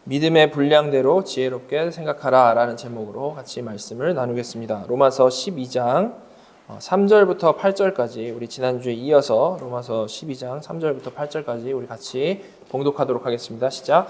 믿음의 분량대로 지혜롭게 생각하라 라는 제목으로 같이 말씀을 나누겠습니다. 로마서 12장 3절부터 8절까지 우리 지난주에 이어서 로마서 12장 3절부터 8절까지 우리 같이 봉독하도록 하겠습니다. 시작.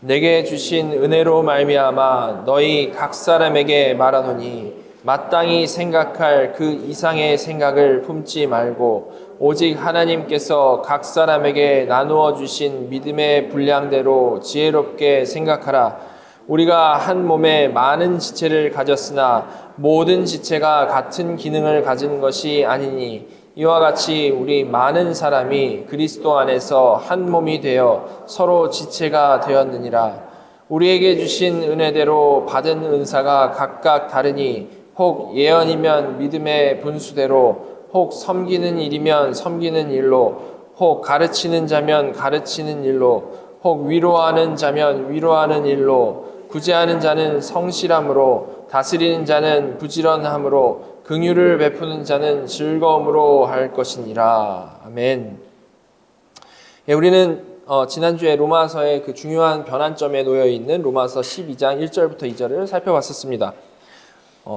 내게 주신 은혜로 말미암아 너희 각 사람에게 말하노니 마땅히 생각할 그 이상의 생각을 품지 말고 오직 하나님께서 각 사람에게 나누어 주신 믿음의 분량대로 지혜롭게 생각하라. 우리가 한 몸에 많은 지체를 가졌으나 모든 지체가 같은 기능을 가진 것이 아니니 이와 같이 우리 많은 사람이 그리스도 안에서 한 몸이 되어 서로 지체가 되었느니라. 우리에게 주신 은혜대로 받은 은사가 각각 다르니 혹 예언이면 믿음의 분수대로, 혹 섬기는 일이면 섬기는 일로, 혹 가르치는 자면 가르치는 일로, 혹 위로하는 자면 위로하는 일로, 구제하는 자는 성실함으로, 다스리는 자는 부지런함으로, 긍휼을 베푸는 자는 즐거움으로 할 것이니라. 아멘. 예, 우리는 지난주에 로마서의 그 중요한 변환점에 놓여 있는 로마서 12장 1절부터 2절을 살펴봤었습니다.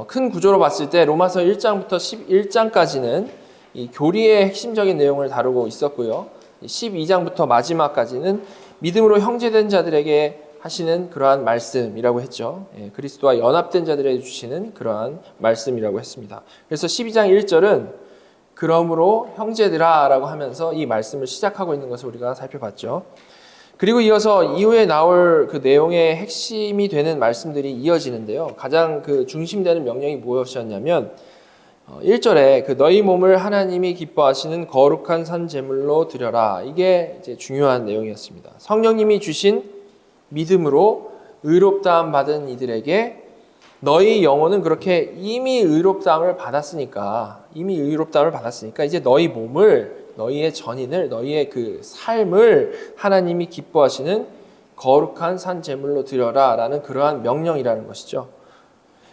큰 구조로 봤을 때 로마서 1장부터 11장까지는 이 교리의 핵심적인 내용을 다루고 있었고요. 12장부터 마지막까지는 믿음으로 형제된 자들에게 하시는 그러한 말씀이라고 했죠. 그리스도와 연합된 자들에게 주시는 그러한 말씀이라고 했습니다. 그래서 12장 1절은 그러므로 형제들아 라고 하면서 이 말씀을 시작하고 있는 것을 우리가 살펴봤죠. 그리고 이어서 이후에 나올 그 내용의 핵심이 되는 말씀들이 이어지는데요. 가장 그 중심되는 명령이 무엇이었냐면 1절에 그 너희 몸을 하나님이 기뻐하시는 거룩한 산 제물로 드려라. 이게 이제 중요한 내용이었습니다. 성령님이 주신 믿음으로 의롭다함 받은 이들에게 너희 영혼은 그렇게 이미 의롭다함을 받았으니까 이제 너희 몸을, 너희의 전인을, 너희의 그 삶을 하나님이 기뻐하시는 거룩한 산 제물로 드려라 라는 그러한 명령이라는 것이죠.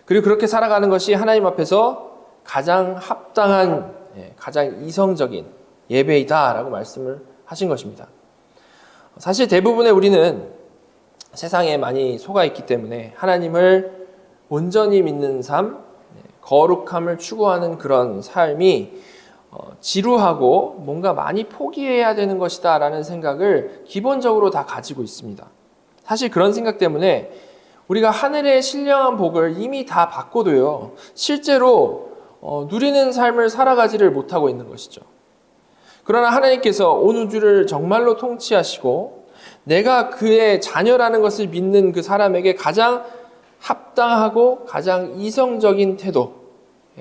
그리고 그렇게 살아가는 것이 하나님 앞에서 가장 합당한, 가장 이성적인 예배이다 라고 말씀을 하신 것입니다. 사실 대부분의 우리는 세상에 많이 속아 있기 때문에 하나님을 온전히 믿는 삶, 거룩함을 추구하는 그런 삶이 지루하고 뭔가 많이 포기해야 되는 것이다 라는 생각을 기본적으로 다 가지고 있습니다. 사실 그런 생각 때문에 우리가 하늘의 신령한 복을 이미 다 받고도요, 실제로 누리는 삶을 살아가지를 못하고 있는 것이죠. 그러나 하나님께서 온 우주를 정말로 통치하시고 내가 그의 자녀라는 것을 믿는 그 사람에게 가장 합당하고 가장 이성적인 태도,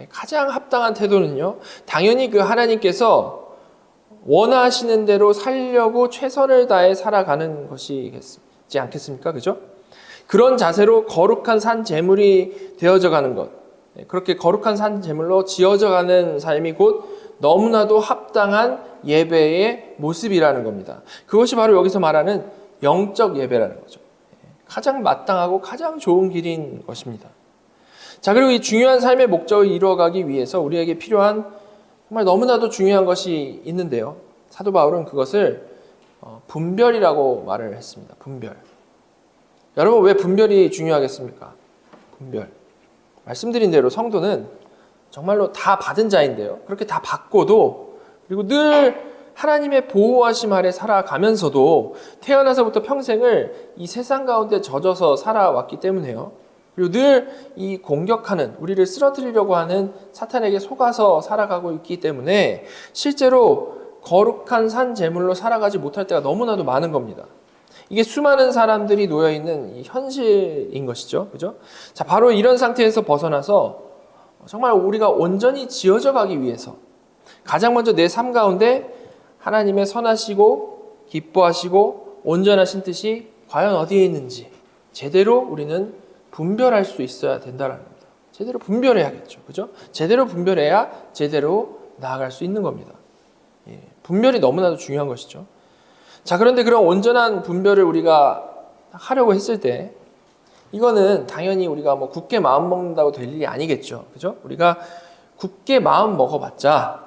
가장 합당한 태도는요, 당연히 그 하나님께서 원하시는 대로 살려고 최선을 다해 살아가는 것이지 않겠습니까? 그죠? 그런 자세로 거룩한 산 제물이 되어져 가는 것, 그렇게 거룩한 산 제물로 지어져 가는 삶이 곧 너무나도 합당한 예배의 모습이라는 겁니다. 그것이 바로 여기서 말하는 영적 예배라는 거죠. 가장 마땅하고 가장 좋은 길인 것입니다. 자, 그리고 이 중요한 삶의 목적을 이루어가기 위해서 우리에게 필요한 정말 너무나도 중요한 것이 있는데요. 사도 바울은 그것을 분별이라고 말을 했습니다. 분별. 여러분, 왜 분별이 중요하겠습니까? 분별. 말씀드린 대로 성도는 정말로 다 받은 자인데요. 그렇게 다 받고도, 그리고 늘 하나님의 보호하심 아래 살아가면서도 태어나서부터 평생을 이 세상 가운데 젖어서 살아왔기 때문에요. 그리고 늘 이 공격하는, 우리를 쓰러뜨리려고 하는 사탄에게 속아서 살아가고 있기 때문에 실제로 거룩한 산 제물로 살아가지 못할 때가 너무나도 많은 겁니다. 이게 수많은 사람들이 놓여있는 이 현실인 것이죠. 그죠? 자, 바로 이런 상태에서 벗어나서 정말 우리가 온전히 지어져 가기 위해서 가장 먼저 내 삶 가운데 하나님의 선하시고 기뻐하시고 온전하신 뜻이 과연 어디에 있는지 제대로 우리는 분별할 수 있어야 된다는 겁니다. 제대로 분별해야겠죠. 그죠? 제대로 분별해야 제대로 나아갈 수 있는 겁니다. 분별이 너무나도 중요한 것이죠. 자, 그런데 그런 온전한 분별을 우리가 하려고 했을 때 이거는 당연히 우리가 뭐 굳게 마음 먹는다고 될 일이 아니겠죠. 그죠? 우리가 굳게 마음 먹어봤자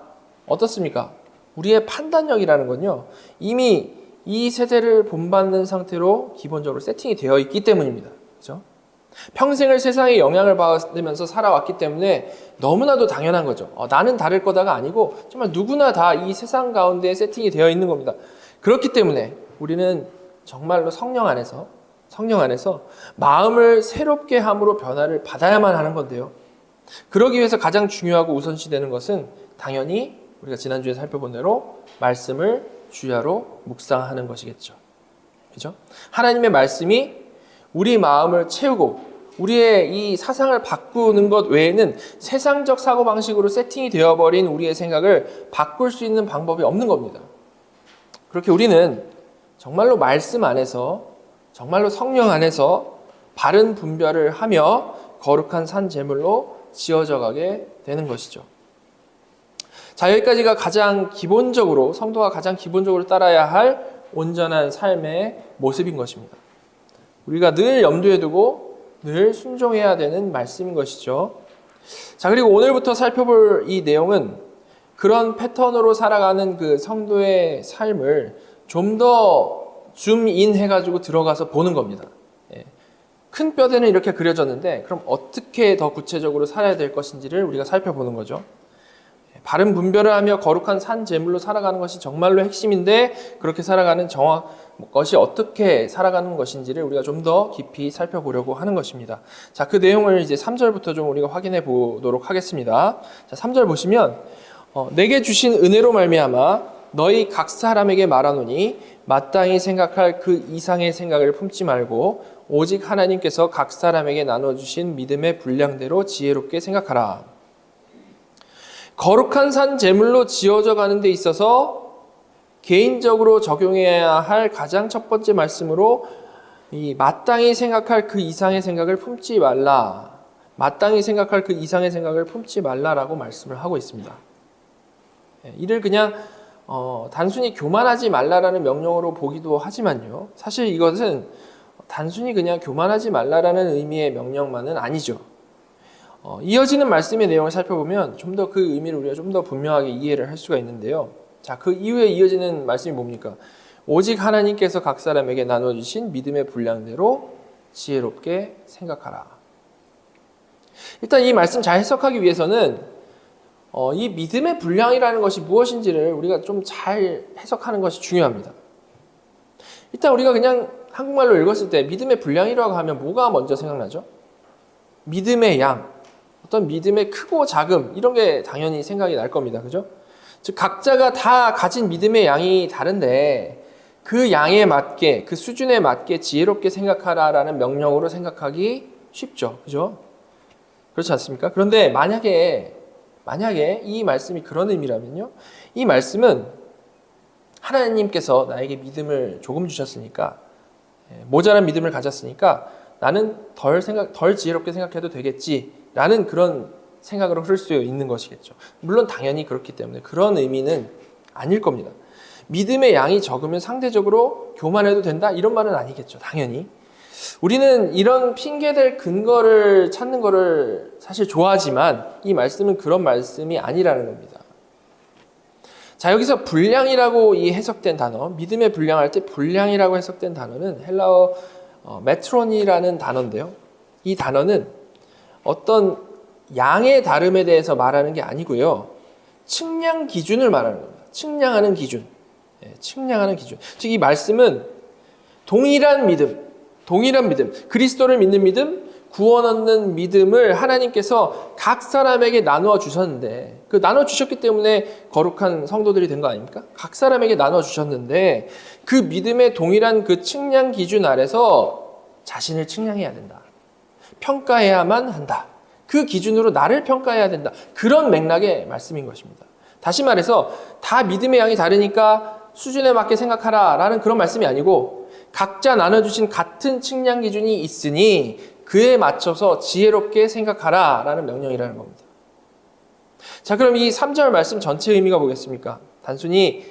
어떻습니까? 우리의 판단력이라는 건요, 이미 이 세대를 본받는 상태로 기본적으로 세팅이 되어 있기 때문입니다. 그죠? 평생을 세상의 영향을 받으면서 살아왔기 때문에 너무나도 당연한 거죠. 나는 다를 거다가 아니고 정말 누구나 다 이 세상 가운데 세팅이 되어 있는 겁니다. 그렇기 때문에 우리는 정말로 성령 안에서 마음을 새롭게 함으로 변화를 받아야만 하는 건데요. 그러기 위해서 가장 중요하고 우선시되는 것은 당연히 우리가 지난주에 살펴본 대로 말씀을 주야로 묵상하는 것이겠죠. 그죠? 하나님의 말씀이 우리 마음을 채우고 우리의 이 사상을 바꾸는 것 외에는 세상적 사고방식으로 세팅이 되어버린 우리의 생각을 바꿀 수 있는 방법이 없는 겁니다. 그렇게 우리는 정말로 말씀 안에서, 정말로 성령 안에서 바른 분별을 하며 거룩한 산 제물로 지어져 가게 되는 것이죠. 자, 여기까지가 가장 기본적으로, 성도가 가장 기본적으로 따라야 할 온전한 삶의 모습인 것입니다. 우리가 늘 염두에 두고 늘 순종해야 되는 말씀인 것이죠. 자, 그리고 오늘부터 살펴볼 이 내용은 그런 패턴으로 살아가는 그 성도의 삶을 좀 더 줌인 해가지고 들어가서 보는 겁니다. 큰 뼈대는 이렇게 그려졌는데 그럼 어떻게 더 구체적으로 살아야 될 것인지를 우리가 살펴보는 거죠. 바른 분별을 하며 거룩한 산 제물로 살아가는 것이 정말로 핵심인데 그렇게 살아가는 것이 어떻게 살아가는 것인지를 우리가 좀 더 깊이 살펴보려고 하는 것입니다. 자, 그 내용을 이제 3절부터 좀 우리가 확인해 보도록 하겠습니다. 자, 3절 보시면 내게 주신 은혜로 말미암아 너희 각 사람에게 말하노니 마땅히 생각할 그 이상의 생각을 품지 말고 오직 하나님께서 각 사람에게 나눠주신 믿음의 분량대로 지혜롭게 생각하라. 거룩한 산 제물로 지어져 가는 데 있어서 개인적으로 적용해야 할 가장 첫 번째 말씀으로 이 마땅히 생각할 그 이상의 생각을 품지 말라. 마땅히 생각할 그 이상의 생각을 품지 말라라고 말씀을 하고 있습니다. 이를 그냥 단순히 교만하지 말라라는 명령으로 보기도 하지만요. 사실 이것은 단순히 그냥 교만하지 말라라는 의미의 명령만은 아니죠. 이어지는 말씀의 내용을 살펴보면 좀 더 그 의미를 우리가 좀 더 분명하게 이해를 할 수가 있는데요. 자, 그 이후에 이어지는 말씀이 뭡니까? 오직 하나님께서 각 사람에게 나눠주신 믿음의 분량대로 지혜롭게 생각하라. 일단 이 말씀 잘 해석하기 위해서는 이 믿음의 분량이라는 것이 무엇인지를 우리가 좀 잘 해석하는 것이 중요합니다. 일단 우리가 그냥 한국말로 읽었을 때 믿음의 분량이라고 하면 뭐가 먼저 생각나죠? 믿음의 양, 어떤 믿음의 크고 작음 이런 게 당연히 생각이 날 겁니다. 그죠? 즉 각자가 다 가진 믿음의 양이 다른데 그 양에 맞게 그 수준에 맞게 지혜롭게 생각하라라는 명령으로 생각하기 쉽죠. 그죠? 그렇지 않습니까? 그런데 만약에 이 말씀이 그런 의미라면요. 이 말씀은 하나님께서 나에게 믿음을 조금 주셨으니까 모자란 믿음을 가졌으니까 나는 덜 지혜롭게 생각해도 되겠지라는 그런 생각으로 흐를 수 있는 것이겠죠. 물론 당연히 그렇기 때문에 그런 의미는 아닐 겁니다. 믿음의 양이 적으면 상대적으로 교만해도 된다? 이런 말은 아니겠죠. 당연히. 우리는 이런 핑계될 근거를 찾는 거를 사실 좋아하지만 이 말씀은 그런 말씀이 아니라는 겁니다. 자, 여기서 분량이라고 이 해석된 단어, 믿음의 분량할 때 분량이라고 해석된 단어는 헬라어 메트론이라는 단어인데요. 이 단어는 어떤 양의 다름에 대해서 말하는 게 아니고요. 측량 기준을 말하는 겁니다. 측량하는 기준. 측량하는 기준. 즉 이 말씀은 동일한 믿음, 그리스도를 믿는 믿음, 구원 얻는 믿음을 하나님께서 각 사람에게 나누어 주셨는데 그 나눠 주셨기 때문에 거룩한 성도들이 된 거 아닙니까? 각 사람에게 나눠 주셨는데 그 믿음의 동일한 그 측량 기준 아래서 자신을 측량해야 된다. 평가해야만 한다. 그 기준으로 나를 평가해야 된다. 그런 맥락의 말씀인 것입니다. 다시 말해서 다 믿음의 양이 다르니까 수준에 맞게 생각하라 라는 그런 말씀이 아니고 각자 나눠주신 같은 측량 기준이 있으니 그에 맞춰서 지혜롭게 생각하라 라는 명령이라는 겁니다. 자, 그럼 이 3절 말씀 전체 의미가 뭐겠습니까? 단순히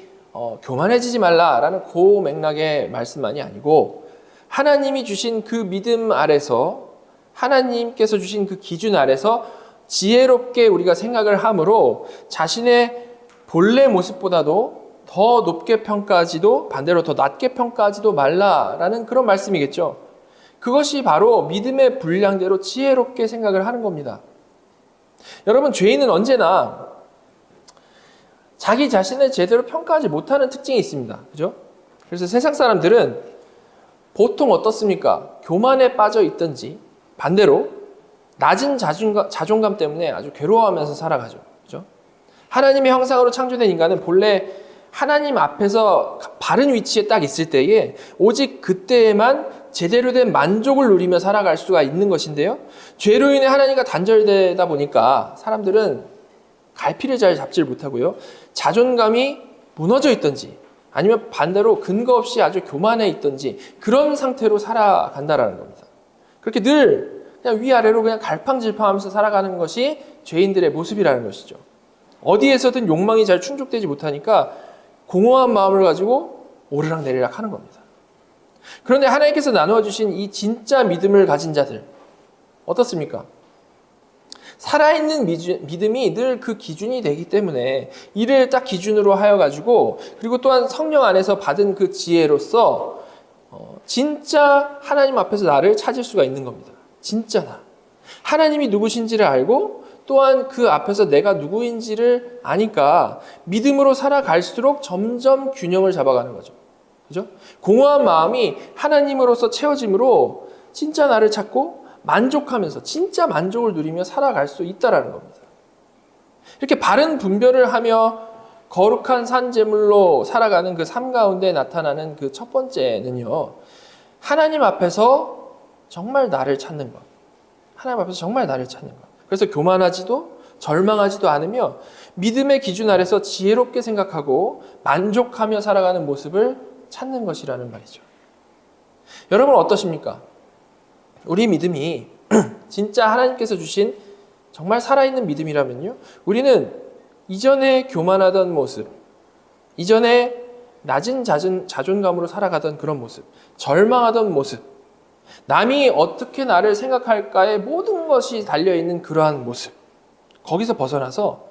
교만해지지 말라라는 그 맥락의 말씀만이 아니고 하나님이 주신 그 믿음 아래서 하나님께서 주신 그 기준 아래서 지혜롭게 우리가 생각을 함으로 자신의 본래 모습보다도 더 높게 평가하지도 반대로 더 낮게 평가하지도 말라라는 그런 말씀이겠죠. 그것이 바로 믿음의 분량대로 지혜롭게 생각을 하는 겁니다. 여러분, 죄인은 언제나 자기 자신을 제대로 평가하지 못하는 특징이 있습니다. 그죠? 그래서 세상 사람들은 보통 어떻습니까? 교만에 빠져 있든지 반대로 낮은 자존감 때문에 아주 괴로워하면서 살아가죠. 그죠? 하나님의 형상으로 창조된 인간은 본래 하나님 앞에서 바른 위치에 딱 있을 때에 오직 그때에만 제대로 된 만족을 누리며 살아갈 수가 있는 것인데요. 죄로 인해 하나님과 단절되다 보니까 사람들은 갈피를 잘 잡지를 못하고요. 자존감이 무너져 있든지 아니면 반대로 근거 없이 아주 교만해 있든지 그런 상태로 살아간다라는 겁니다. 그렇게 늘 그냥 위아래로 그냥 갈팡질팡하면서 살아가는 것이 죄인들의 모습이라는 것이죠. 어디에서든 욕망이 잘 충족되지 못하니까 공허한 마음을 가지고 오르락내리락 하는 겁니다. 그런데 하나님께서 나누어 주신 이 진짜 믿음을 가진 자들 어떻습니까? 살아있는 믿음이 늘 그 기준이 되기 때문에 이를 딱 기준으로 하여 가지고 그리고 또한 성령 안에서 받은 그 지혜로서 진짜 하나님 앞에서 나를 찾을 수가 있는 겁니다. 진짜 나. 하나님이 누구신지를 알고 또한 그 앞에서 내가 누구인지를 아니까 믿음으로 살아갈수록 점점 균형을 잡아가는 거죠. 그죠? 공허한 마음이 하나님으로서 채워짐으로 진짜 나를 찾고 만족하면서 진짜 만족을 누리며 살아갈 수 있다는 겁니다. 이렇게 바른 분별을 하며 거룩한 산제물로 살아가는 그 삶 가운데 나타나는 그 첫 번째는요. 하나님 앞에서 정말 나를 찾는 것. 하나님 앞에서 정말 나를 찾는 것. 그래서 교만하지도 절망하지도 않으며 믿음의 기준 아래서 지혜롭게 생각하고 만족하며 살아가는 모습을 찾는 것이라는 말이죠. 여러분 어떠십니까? 우리 믿음이 진짜 하나님께서 주신 정말 살아있는 믿음이라면요. 우리는 이전에 교만하던 모습, 이전에 낮은 자존감으로 살아가던 그런 모습, 절망하던 모습, 남이 어떻게 나를 생각할까에 모든 것이 달려있는 그러한 모습, 거기서 벗어나서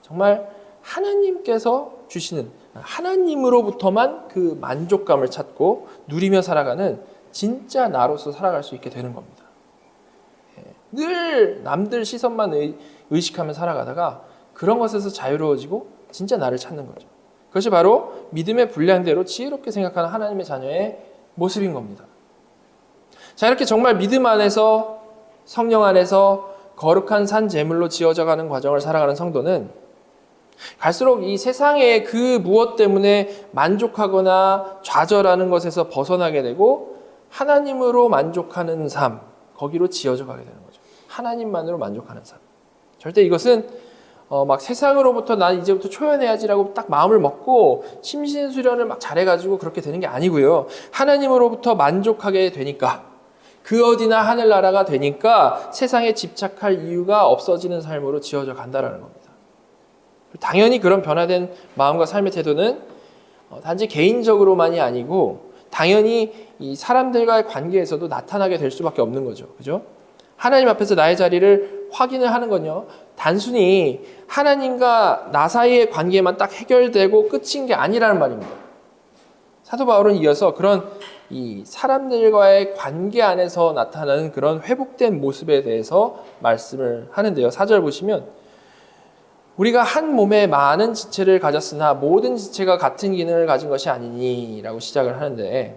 정말 하나님께서 주시는 하나님으로부터만 그 만족감을 찾고 누리며 살아가는 진짜 나로서 살아갈 수 있게 되는 겁니다. 늘 남들 시선만 의식하며 살아가다가 그런 것에서 자유로워지고 진짜 나를 찾는 거죠. 그것이 바로 믿음의 분량대로 지혜롭게 생각하는 하나님의 자녀의 모습인 겁니다. 자, 이렇게 정말 믿음 안에서 성령 안에서 거룩한 산 제물로 지어져가는 과정을 살아가는 성도는 갈수록 이 세상의 그 무엇 때문에 만족하거나 좌절하는 것에서 벗어나게 되고 하나님으로 만족하는 삶, 거기로 지어져 가게 되는 거죠. 하나님만으로 만족하는 삶. 절대 이것은 막 세상으로부터 난 이제부터 초연해야지라고 딱 마음을 먹고 심신수련을 막 잘해가지고 그렇게 되는 게 아니고요. 하나님으로부터 만족하게 되니까 그 어디나 하늘나라가 되니까 세상에 집착할 이유가 없어지는 삶으로 지어져 간다라는 겁니다. 당연히 그런 변화된 마음과 삶의 태도는 단지 개인적으로만이 아니고 당연히 이 사람들과의 관계에서도 나타나게 될 수밖에 없는 거죠. 그죠? 하나님 앞에서 나의 자리를 확인을 하는 건요. 단순히 하나님과 나 사이의 관계만 딱 해결되고 끝인 게 아니라는 말입니다. 사도 바울은 이어서 그런 이 사람들과의 관계 안에서 나타나는 그런 회복된 모습에 대해서 말씀을 하는데요. 4절 보시면 우리가 한 몸에 많은 지체를 가졌으나 모든 지체가 같은 기능을 가진 것이 아니니 라고 시작을 하는데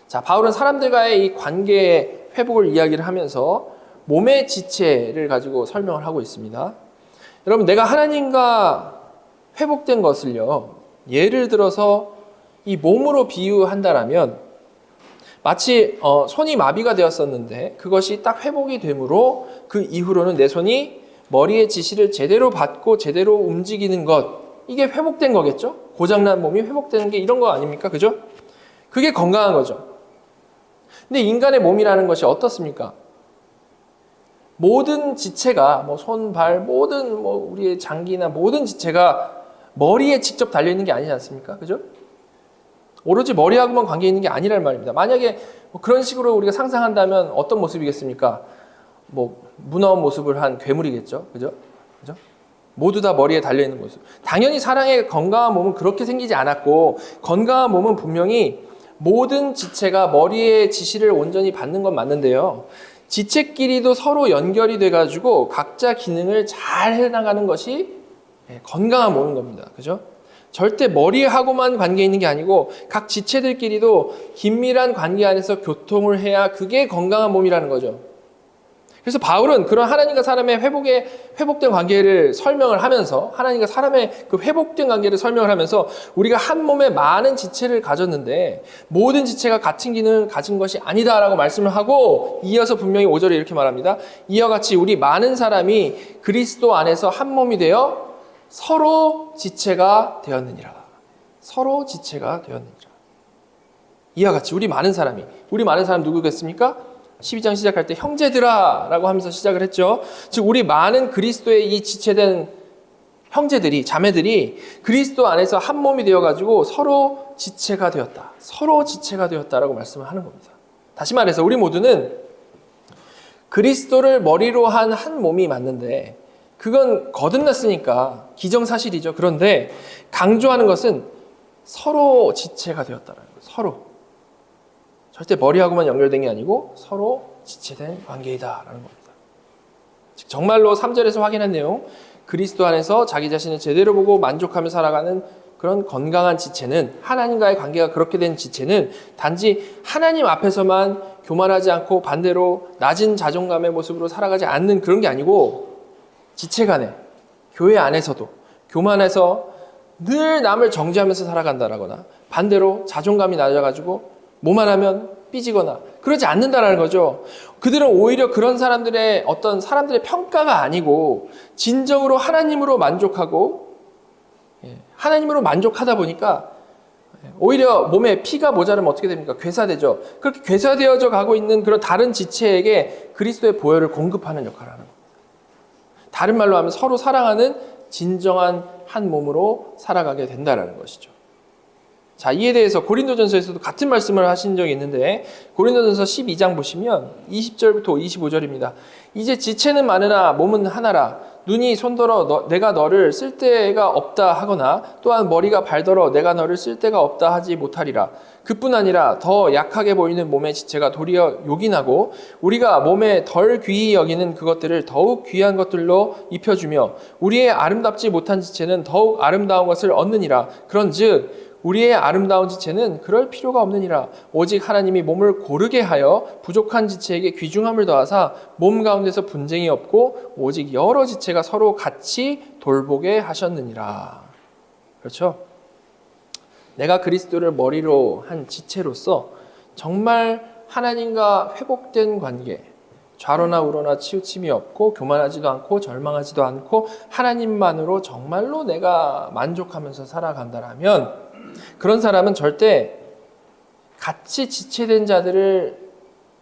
자, 바울은 사람들과의 이 관계의 회복을 이야기를 하면서 몸의 지체를 가지고 설명을 하고 있습니다. 여러분, 내가 하나님과 회복된 것을요, 예를 들어서 이 몸으로 비유한다라면 마치 손이 마비가 되었었는데 그것이 딱 회복이 되므로 그 이후로는 내 손이 머리의 지시를 제대로 받고 제대로 움직이는 것, 이게 회복된 거겠죠? 고장난 몸이 회복되는 게 이런 거 아닙니까? 그죠? 그게 건강한 거죠. 근데 인간의 몸이라는 것이 어떻습니까? 모든 지체가 손, 발, 모든 우리의 장기나 모든 지체가 머리에 직접 달려 있는 게 아니지 않습니까? 그죠? 오로지 머리하고만 관계 있는 게 아니란 말입니다. 만약에 그런 식으로 우리가 상상한다면 어떤 모습이겠습니까? 무나온 모습을 한 괴물이겠죠. 그죠? 그죠? 모두 다 머리에 달려있는 모습. 당연히 사랑의 건강한 몸은 그렇게 생기지 않았고, 건강한 몸은 분명히 모든 지체가 머리의 지시를 온전히 받는 건 맞는데요. 지체끼리도 서로 연결이 돼가지고 각자 기능을 잘 해나가는 것이 건강한 몸인 겁니다. 그죠? 절대 머리하고만 관계 있는 게 아니고 각 지체들끼리도 긴밀한 관계 안에서 교통을 해야 그게 건강한 몸이라는 거죠. 그래서 바울은 그런 하나님과 사람의 회복된 관계를 설명을 하면서, 하나님과 사람의 그 회복된 관계를 설명을 하면서 우리가 한 몸에 많은 지체를 가졌는데 모든 지체가 같은 기능을 가진 것이 아니다라고 말씀을 하고, 이어서 분명히 5절에 이렇게 말합니다. 이와 같이 우리 많은 사람이 그리스도 안에서 한 몸이 되어 서로 지체가 되었느니라. 서로 지체가 되었느니라. 이와 같이 우리 많은 사람 누구겠습니까? 12장 시작할 때 형제들아 라고 하면서 시작을 했죠. 즉 우리 많은 그리스도의 이 지체된 형제들이, 자매들이 그리스도 안에서 한 몸이 되어가지고 서로 지체가 되었다. 서로 지체가 되었다라고 말씀을 하는 겁니다. 다시 말해서 우리 모두는 그리스도를 머리로 한 한 몸이 맞는데, 그건 거듭났으니까 기정사실이죠. 그런데 강조하는 것은 서로 지체가 되었다라는 거예요. 서로. 절대 머리하고만 연결된 게 아니고 서로 지체된 관계이다라는 겁니다. 즉 정말로 3절에서 확인한 내용, 그리스도 안에서 자기 자신을 제대로 보고 만족하며 살아가는 그런 건강한 지체는, 하나님과의 관계가 그렇게 된 지체는 단지 하나님 앞에서만 교만하지 않고 반대로 낮은 자존감의 모습으로 살아가지 않는 그런 게 아니고, 지체 간에, 교회 안에서도 교만해서 늘 남을 정죄하면서 살아간다라거나 반대로 자존감이 낮아가지고 뭐만 하면 삐지거나 그러지 않는다라는 거죠. 그들은 오히려 그런 사람들의 어떤 사람들의 평가가 아니고 진정으로 하나님으로 만족하고, 하나님으로 만족하다 보니까 오히려 몸에 피가 모자르면 어떻게 됩니까? 괴사되죠. 그렇게 괴사되어져 가고 있는 그런 다른 지체에게 그리스도의 보혈을 공급하는 역할을 하는 겁니다. 다른 말로 하면 서로 사랑하는 진정한 한 몸으로 살아가게 된다는 것이죠. 자, 이에 대해서 고린도전서에서도 같은 말씀을 하신 적이 있는데, 고린도전서 12장 보시면 20절부터 25절입니다. 이제 지체는 많으나 몸은 하나라. 눈이 손더러 내가 너를 쓸 데가 없다 하거나 또한 머리가 발더러 내가 너를 쓸 데가 없다 하지 못하리라. 그뿐 아니라 더 약하게 보이는 몸의 지체가 도리어 요긴하고 우리가 몸에 덜 귀히 여기는 그것들을 더욱 귀한 것들로 입혀주며 우리의 아름답지 못한 지체는 더욱 아름다운 것을 얻느니라. 그런즉 우리의 아름다운 지체는 그럴 필요가 없느니라. 오직 하나님이 몸을 고르게 하여 부족한 지체에게 귀중함을 더하사 몸 가운데서 분쟁이 없고 오직 여러 지체가 서로 같이 돌보게 하셨느니라. 그렇죠? 내가 그리스도를 머리로 한 지체로서 정말 하나님과 회복된 관계, 좌로나 우로나 치우침이 없고 교만하지도 않고 절망하지도 않고 하나님만으로 정말로 내가 만족하면서 살아간다라면, 그런 사람은 절대 같이 지체된 자들을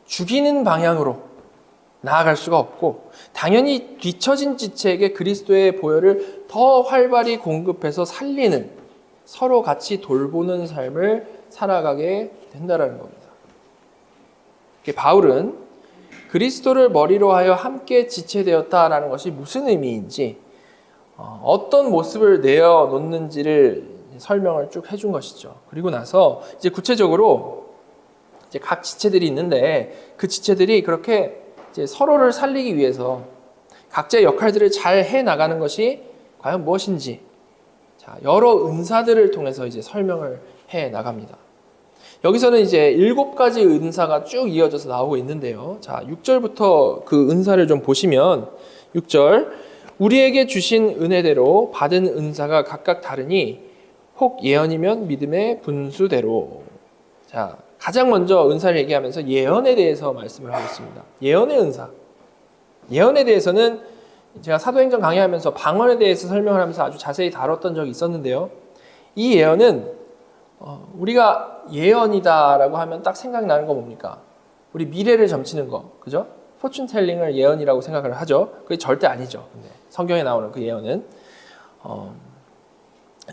죽이는 방향으로 나아갈 수가 없고, 당연히 뒤처진 지체에게 그리스도의 보혈을 더 활발히 공급해서 살리는, 서로 같이 돌보는 삶을 살아가게 된다는 겁니다. 바울은 그리스도를 머리로 하여 함께 지체되었다라는 것이 무슨 의미인지, 어떤 모습을 내어놓는지를 설명을 쭉 해준 것이죠. 그리고 나서 이제 구체적으로 이제 각 지체들이 있는데 그 지체들이 그렇게 이제 서로를 살리기 위해서 각자의 역할들을 잘 해 나가는 것이 과연 무엇인지, 자, 여러 은사들을 통해서 이제 설명을 해 나갑니다. 여기서는 이제 7가지 은사가 쭉 이어져서 나오고 있는데요. 자, 6절부터 그 은사를 좀 보시면, 6절, 우리에게 주신 은혜대로 받은 은사가 각각 다르니 혹 예언이면 믿음의 분수대로. 자, 가장 먼저 은사를 얘기하면서 예언에 대해서 말씀을 하겠습니다. 예언의 은사. 예언에 대해서는 제가 사도행전 강의하면서 방언에 대해서 설명을 하면서 아주 자세히 다뤘던 적이 있었는데요. 이 예언은 우리가 예언이다라고 하면 딱 생각나는 거 뭡니까? 우리 미래를 점치는 거, 그죠? 포춘 텔링을 예언이라고 생각을 하죠. 그게 절대 아니죠. 근데 성경에 나오는 그 예언은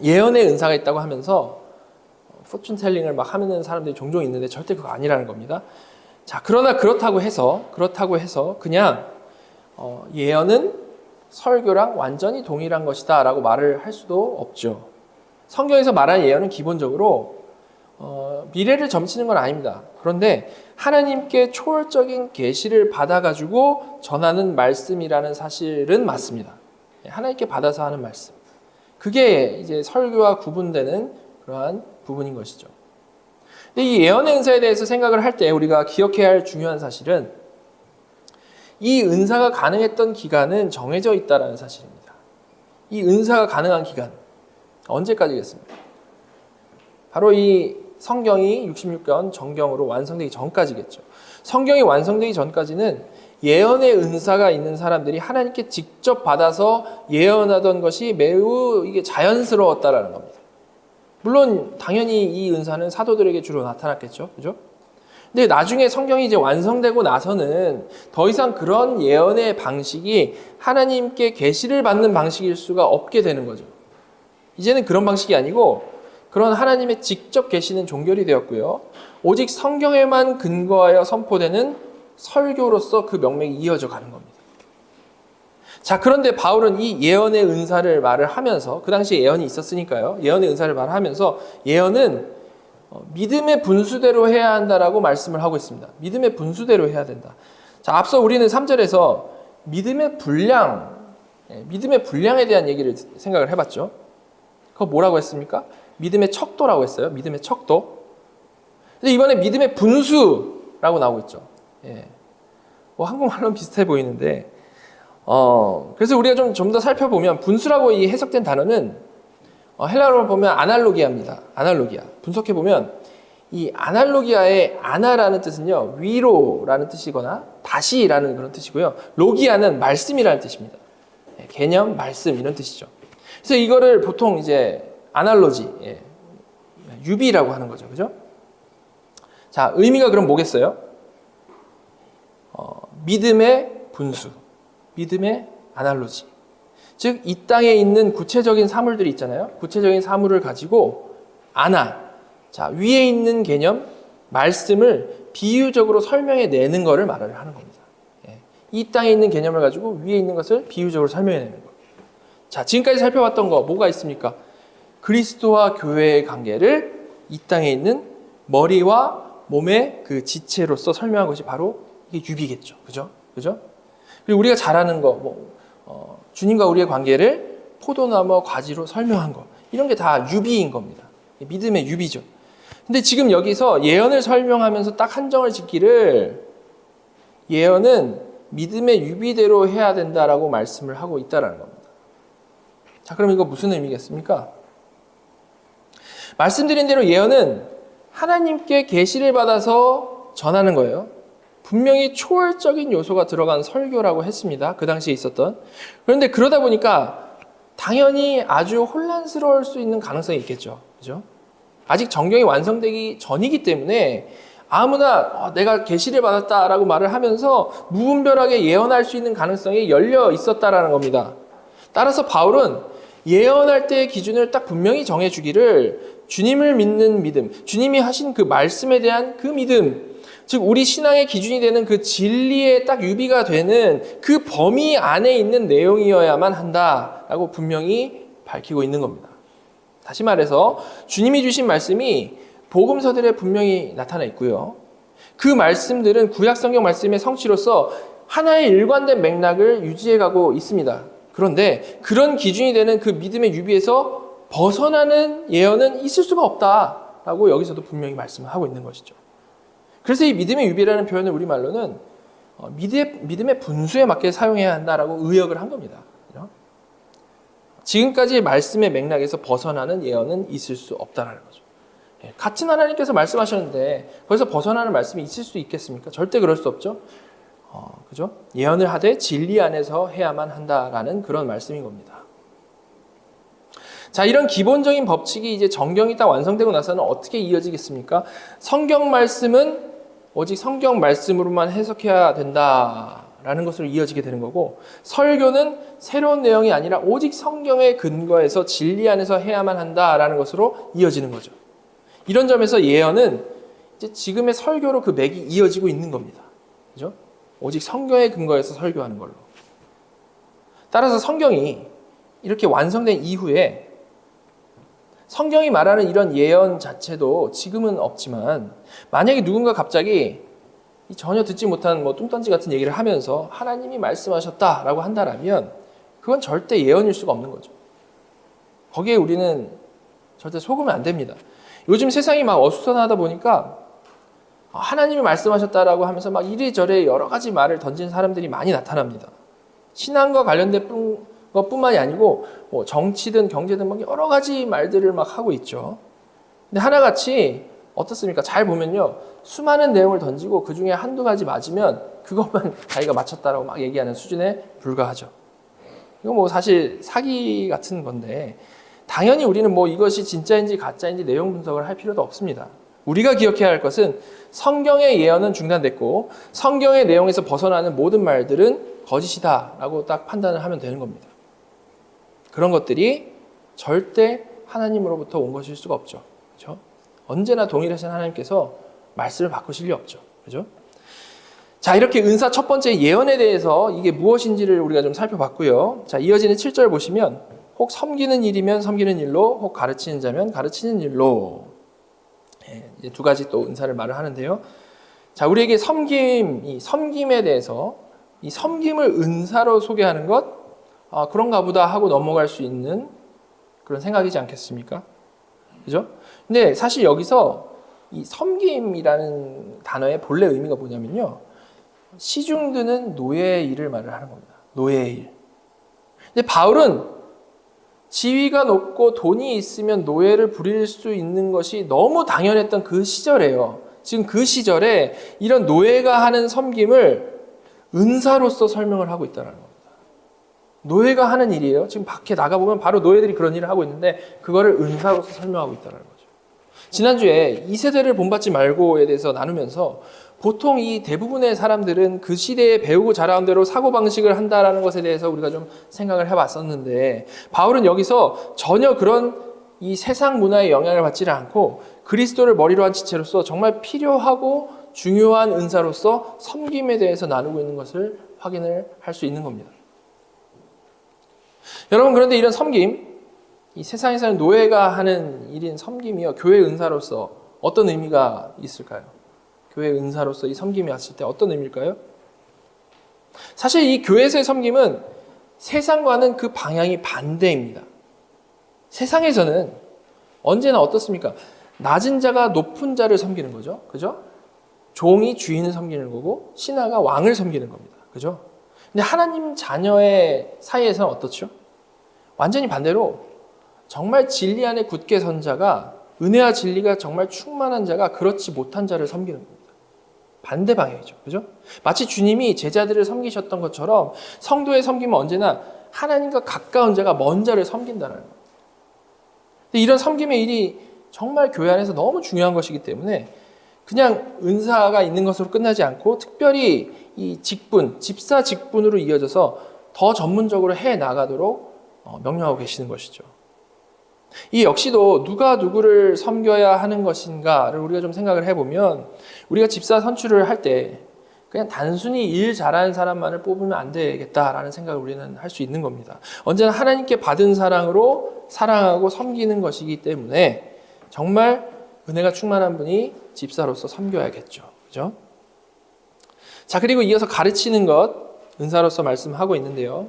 예언의 은사가 있다고 하면서 포춘 텔링을 막 하는 사람들이 종종 있는데 절대 그거 아니라는 겁니다. 자, 그러나 그렇다고 해서 그냥 예언은 설교랑 완전히 동일한 것이다 라고 말을 할 수도 없죠. 성경에서 말하는 예언은 기본적으로 미래를 점치는 건 아닙니다. 그런데 하나님께 초월적인 계시를 받아가지고 전하는 말씀이라는 사실은 맞습니다. 하나님께 받아서 하는 말씀. 그게 이제 설교와 구분되는 그러한 부분인 것이죠. 근데 이 예언의 은사에 대해서 생각을 할 때 우리가 기억해야 할 중요한 사실은 이 은사가 가능했던 기간은 정해져 있다는 사실입니다. 이 은사가 가능한 기간, 언제까지겠습니까? 바로 이 성경이 66권 정경으로 완성되기 전까지겠죠. 성경이 완성되기 전까지는 예언의 은사가 있는 사람들이 하나님께 직접 받아서 예언하던 것이 매우 이게 자연스러웠다라는 겁니다. 물론 당연히 이 은사는 사도들에게 주로 나타났겠죠. 그죠? 근데 나중에 성경이 이제 완성되고 나서는 더 이상 그런 예언의 방식이 하나님께 계시를 받는 방식일 수가 없게 되는 거죠. 이제는 그런 방식이 아니고 그런 하나님의 직접 계시는 종결이 되었고요. 오직 성경에만 근거하여 선포되는 설교로서 그 명맥이 이어져 가는 겁니다. 자, 그런데 바울은 이 예언의 은사를 말을 하면서, 그 당시에 예언이 있었으니까요. 예언의 은사를 말하면서 예언은 믿음의 분수대로 해야 한다라고 말씀을 하고 있습니다. 믿음의 분수대로 해야 된다. 자, 앞서 우리는 3절에서 믿음의 분량에 대한 얘기를 생각을 해봤죠. 그거 뭐라고 했습니까? 믿음의 척도라고 했어요. 믿음의 척도. 근데 이번에 믿음의 분수라고 나오고 있죠. 예. 뭐 한국말로는 비슷해 보이는데, 그래서 우리가 좀 더 살펴보면 분수라고 이 해석된 단어는 헬라어로 보면 아날로기아입니다. 아날로기아. 분석해 보면 이 아날로기아의 아나라는 뜻은요, 위로라는 뜻이거나 다시라는 그런 뜻이고요. 로기아는 말씀이라는 뜻입니다. 개념, 말씀 이런 뜻이죠. 그래서 이거를 보통 이제 아날로지, 유비라고 하는 거죠. 그죠? 자, 의미가 그럼 뭐겠어요? 믿음의 분수, 믿음의 아날로지. 즉, 이 땅에 있는 구체적인 사물들이 있잖아요. 구체적인 사물을 가지고 자, 위에 있는 개념, 말씀을 비유적으로 설명해 내는 것을 말을 하는 겁니다. 이 땅에 있는 개념을 가지고 위에 있는 것을 비유적으로 설명해 내는 것. 자, 지금까지 살펴봤던 거 뭐가 있습니까? 그리스도와 교회의 관계를 이 땅에 있는 머리와 몸의 그 지체로서 설명한 것이 바로 이게 유비겠죠. 그죠? 그리고 우리가 잘 아는 거, 주님과 우리의 관계를 포도나무 가지로 설명한 거. 이런 게 다 유비인 겁니다. 믿음의 유비죠. 근데 지금 여기서 예언을 설명하면서 딱 한정을 짓기를 예언은 믿음의 유비대로 해야 된다라고 말씀을 하고 있다는 겁니다. 자, 그럼 이거 무슨 의미겠습니까? 말씀드린 대로 예언은 하나님께 계시를 받아서 전하는 거예요. 분명히 초월적인 요소가 들어간 설교라고 했습니다. 그 당시에 있었던. 그런데 그러다 보니까 당연히 아주 혼란스러울 수 있는 가능성이 있겠죠. 그죠? 아직 정경이 완성되기 전이기 때문에 아무나 내가 계시를 받았다라고 말을 하면서 무분별하게 예언할 수 있는 가능성이 열려 있었다라는 겁니다. 따라서 바울은 예언할 때의 기준을 딱 분명히 정해주기를 주님을 믿는 믿음, 주님이 하신 그 말씀에 대한 그 믿음, 즉 우리 신앙의 기준이 되는 그 진리에 딱 유비가 되는 그 범위 안에 있는 내용이어야만 한다라고 분명히 밝히고 있는 겁니다. 다시 말해서 주님이 주신 말씀이 복음서들에 분명히 나타나 있고요. 그 말씀들은 구약 성경 말씀의 성취로서 하나의 일관된 맥락을 유지해가고 있습니다. 그런데 그런 기준이 되는 그 믿음의 유비에서 벗어나는 예언은 있을 수가 없다라고 여기서도 분명히 말씀을 하고 있는 것이죠. 그래서 이 믿음의 유비라는 표현을 우리말로는 믿음의 분수에 맞게 사용해야 한다라고 의역을 한 겁니다. 지금까지 말씀의 맥락에서 벗어나는 예언은 있을 수 없다라는 거죠. 같은 하나님께서 말씀하셨는데 거기서 벗어나는 말씀이 있을 수 있겠습니까? 절대 그럴 수 없죠. 그죠? 예언을 하되 진리 안에서 해야만 한다라는 그런 말씀인 겁니다. 자, 이런 기본적인 법칙이 이제 정경이 딱 완성되고 나서는 어떻게 이어지겠습니까? 성경 말씀은 오직 성경 말씀으로만 해석해야 된다라는 것으로 이어지게 되는 거고, 설교는 새로운 내용이 아니라 오직 성경의 근거에서 진리 안에서 해야만 한다라는 것으로 이어지는 거죠. 이런 점에서 예언은 이제 지금의 설교로 그 맥이 이어지고 있는 겁니다. 그죠? 오직 성경의 근거에서 설교하는 걸로. 따라서 성경이 이렇게 완성된 이후에 성경이 말하는 이런 예언 자체도 지금은 없지만 만약에 누군가 갑자기 전혀 듣지 못한 뚱딴지 같은 얘기를 하면서 하나님이 말씀하셨다라고 한다라면 그건 절대 예언일 수가 없는 거죠. 거기에 우리는 절대 속으면 안 됩니다. 요즘 세상이 막 어수선하다 보니까 하나님이 말씀하셨다라고 하면서 막 이래저래 여러 가지 말을 던진 사람들이 많이 나타납니다. 신앙과 관련된 것뿐만이 아니고 정치든 경제든 막 여러 가지 말들을 막 하고 있죠. 근데 하나같이 어떻습니까? 잘 보면요. 수많은 내용을 던지고 그 중에 한두 가지 맞으면 그것만 자기가 맞췄다라고 막 얘기하는 수준에 불과하죠. 이거 사실 사기 같은 건데 당연히 우리는 이것이 진짜인지 가짜인지 내용 분석을 할 필요도 없습니다. 우리가 기억해야 할 것은 성경의 예언은 중단됐고 성경의 내용에서 벗어나는 모든 말들은 거짓이다라고 딱 판단을 하면 되는 겁니다. 그런 것들이 절대 하나님으로부터 온 것일 수가 없죠. 그렇죠? 언제나 동일하신 하나님께서 말씀을 바꾸실 리 없죠. 그렇죠? 자, 이렇게 은사 첫 번째 예언에 대해서 이게 무엇인지를 우리가 좀 살펴봤고요. 자, 이어지는 7절 보시면 혹 섬기는 일이면 섬기는 일로, 혹 가르치는 자면 가르치는 일로. 이제 두 가지 또 은사를 말을 하는데요. 자, 우리에게 이 섬김에 대해서 이 섬김을 은사로 소개하는 것, 그런가 보다 하고 넘어갈 수 있는 그런 생각이지 않겠습니까? 그죠? 근데 사실 여기서 이 섬김이라는 단어의 본래 의미가 뭐냐면요. 시중드는 노예의 일을 말을 하는 겁니다. 노예의 일. 근데 바울은 지위가 높고 돈이 있으면 노예를 부릴 수 있는 것이 너무 당연했던 그 시절에요. 지금 그 시절에 이런 노예가 하는 섬김을 은사로서 설명을 하고 있다는 겁니다. 노예가 하는 일이에요. 지금 밖에 나가보면 바로 노예들이 그런 일을 하고 있는데 그거를 은사로서 설명하고 있다는 거죠. 지난주에 2세대를 본받지 말고에 대해서 나누면서 보통 이 대부분의 사람들은 그 시대에 배우고 자라온 대로 사고방식을 한다라는 것에 대해서 우리가 좀 생각을 해봤었는데 바울은 여기서 전혀 그런 이 세상 문화의 영향을 받지를 않고 그리스도를 머리로 한 지체로서 정말 필요하고 중요한 은사로서 섬김에 대해서 나누고 있는 것을 확인을 할 수 있는 겁니다. 여러분, 그런데 이런 섬김, 이 세상에서는 노예가 하는 일인 섬김이요, 교회 은사로서 어떤 의미가 있을까요? 교회 은사로서 이 섬김이 왔을 때 어떤 의미일까요? 사실 이 교회에서의 섬김은 세상과는 그 방향이 반대입니다. 세상에서는 언제나 어떻습니까? 낮은 자가 높은 자를 섬기는 거죠. 그죠? 종이 주인을 섬기는 거고 신하가 왕을 섬기는 겁니다. 그죠? 근데 하나님 자녀의 사이에서는 어떻죠? 완전히 반대로 정말 진리 안에 굳게 선 자가, 은혜와 진리가 정말 충만한 자가 그렇지 못한 자를 섬기는 겁니다. 반대 방향이죠. 그죠? 마치 주님이 제자들을 섬기셨던 것처럼 성도의 섬김은 언제나 하나님과 가까운 자가 먼 자를 섬긴다는 거예요. 근데 이런 섬김의 일이 정말 교회 안에서 너무 중요한 것이기 때문에 그냥 은사가 있는 것으로 끝나지 않고 특별히 이 직분, 집사 직분으로 이어져서 더 전문적으로 해 나가도록 명령하고 계시는 것이죠. 이 역시도 누가 누구를 섬겨야 하는 것인가를 우리가 좀 생각을 해보면 우리가 집사 선출을 할 때 그냥 단순히 일 잘하는 사람만을 뽑으면 안 되겠다라는 생각을 우리는 할 수 있는 겁니다. 언제나 하나님께 받은 사랑으로 사랑하고 섬기는 것이기 때문에 정말 은혜가 충만한 분이 집사로서 섬겨야겠죠. 그죠? 자, 그리고 이어서 가르치는 것, 은사로서 말씀하고 있는데요.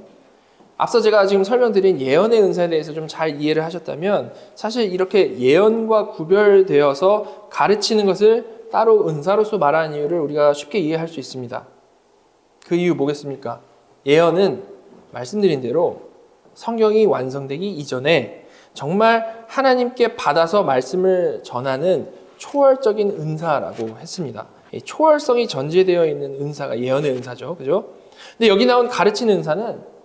앞서 제가 지금 설명드린 예언의 은사에 대해서 좀 잘 이해를 하셨다면 사실 이렇게 예언과 구별되어서 가르치는 것을 따로 은사로서 말하는 이유를 우리가 쉽게 이해할 수 있습니다. 그 이유 뭐겠습니까? 예언은 말씀드린 대로 성경이 완성되기 이전에 정말 하나님께 받아서 말씀을 전하는 초월적인 은사라고 했습니다. 초월성이 전제되어 있는 은사가 예언의 은사죠. 그죠? 근데 여기 나온 가르치는 은사는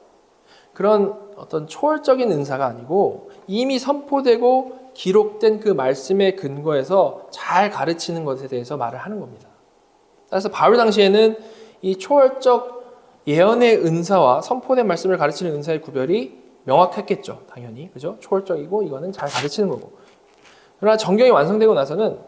그런 어떤 초월적인 은사가 아니고 이미 선포되고 기록된 그 말씀의 근거에서 잘 가르치는 것에 대해서 말을 하는 겁니다. 따라서 바울 당시에는 이 초월적 예언의 은사와 선포된 말씀을 가르치는 은사의 구별이 명확했겠죠. 당연히. 그죠? 초월적이고 이거는 잘 가르치는 거고. 그러나 정경이 완성되고 나서는